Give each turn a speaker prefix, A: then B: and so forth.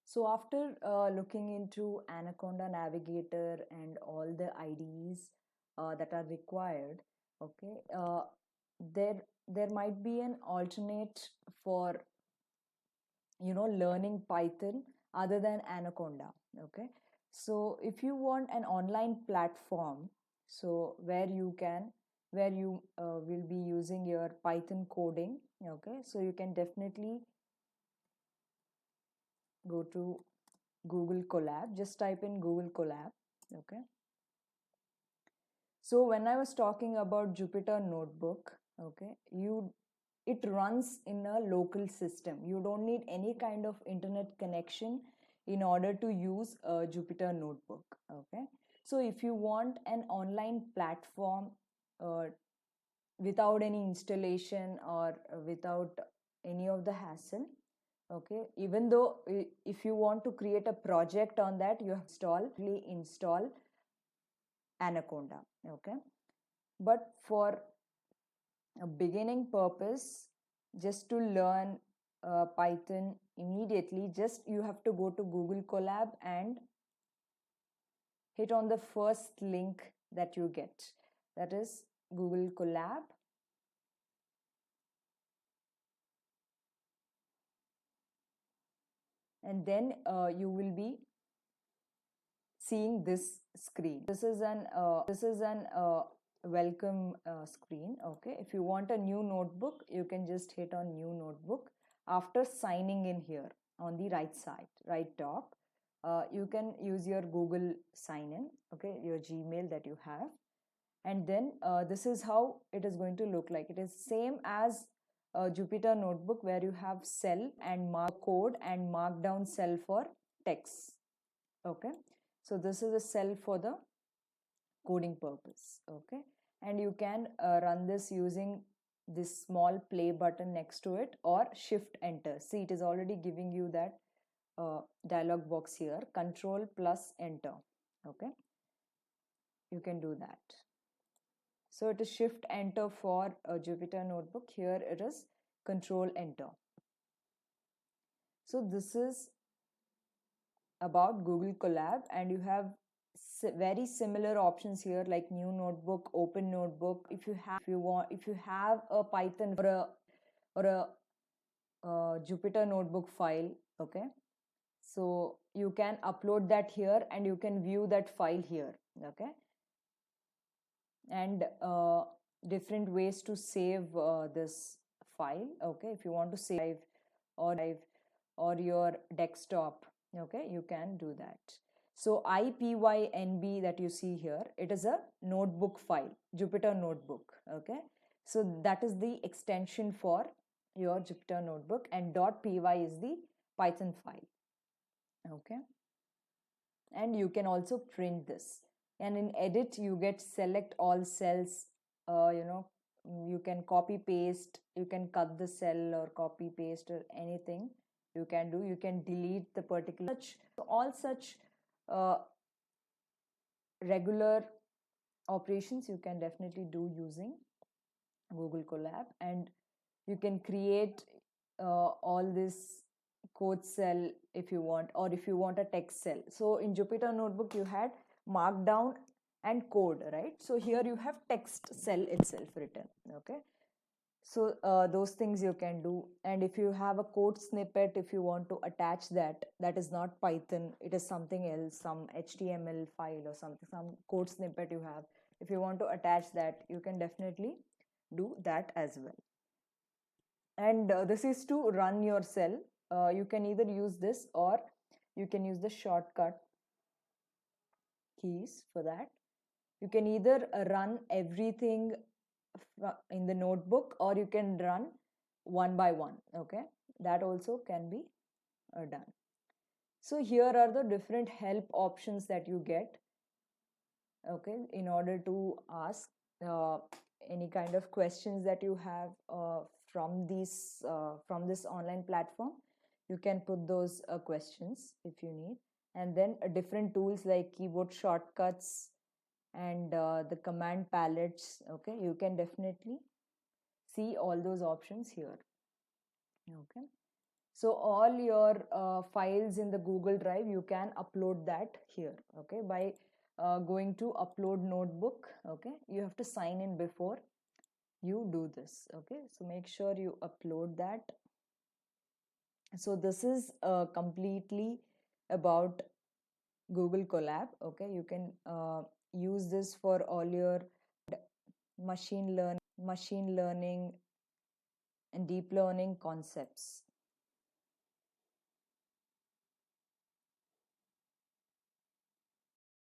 A: So after looking into Anaconda Navigator and all the IDEs that are required, okay, there might be an alternate for learning Python other than Anaconda. Okay, so if you want an online platform, so where you will be using your Python coding. Okay, so you can definitely go to Google Colab. Just type in Google Colab. Okay. So when I was talking about Jupyter Notebook, okay, it runs in a local system. You don't need any kind of internet connection in order to use a Jupyter Notebook. Okay. So if you want an online platform uh, without any installation or without any of the hassle, okay, even though if you want to create a project on that, you have to install Anaconda. Okay, but for a beginning purpose, just to learn Python immediately, just you have to go to Google Colab and hit on the first link that you get, that is Google Colab. And then you will be seeing this screen. This is an welcome screen. Okay, if you want a new notebook, you can just hit on new notebook after signing in here on the right side, right top. You can use your Google sign in, okay, your Gmail that you have, and then this is how it is going to look like. It is same as a Jupyter Notebook, where you have cell and mark code and markdown cell for text. Okay, so this is a cell for the coding purpose. Okay, and you can run this using this small play button next to it, or shift enter. See, it is already giving you that dialog box here, control plus enter. Okay, you can do that. So it is shift enter for a Jupyter Notebook. Here it is control enter. So this is about Google Colab, and you have very similar options here, like new notebook, open notebook. If you have a Python or a Jupyter Notebook file, okay, so you can upload that here and you can view that file here. Okay, and different ways to save this file. Okay, if you want to save or your desktop, okay, you can do that. So IPYNB that you see here, it is a notebook file, Jupyter Notebook. Okay, so that is the extension for your Jupyter Notebook, and .py is the Python file. Okay, and you can also print this, and in edit you get select all cells. You can copy paste, you can cut the cell or copy paste or anything you can do. You can delete the particular all such uh, regular operations you can definitely do using Google Colab, and you can create all this code cell if you want, or if you want a text cell. So in Jupyter Notebook you had markdown and code, right? So here you have text cell itself written. Okay, so those things you can do. And if you have a code snippet, if you want to attach that, that is not Python, it is something else, some HTML file or something, some code snippet you have, if you want to attach that, you can definitely do that as well. And this is to run your cell. You can either use this, or you can use the shortcut keys for that. You can either run everything in the notebook, or you can run one by one. Okay, that also can be done. So here are the different help options that you get, okay, in order to ask uh, any kind of questions that you have from this online platform. You can put those questions if you need. And then different tools like keyboard shortcuts and the command palettes. Okay, you can definitely see all those options here. Okay, So all your files in the Google Drive, you can upload that here, okay, by going to upload notebook. Okay, you have to sign in before you do this. Okay, so make sure you upload that. So this is completely about Google Colab. Okay, you can use this for all your machine learning and deep learning concepts.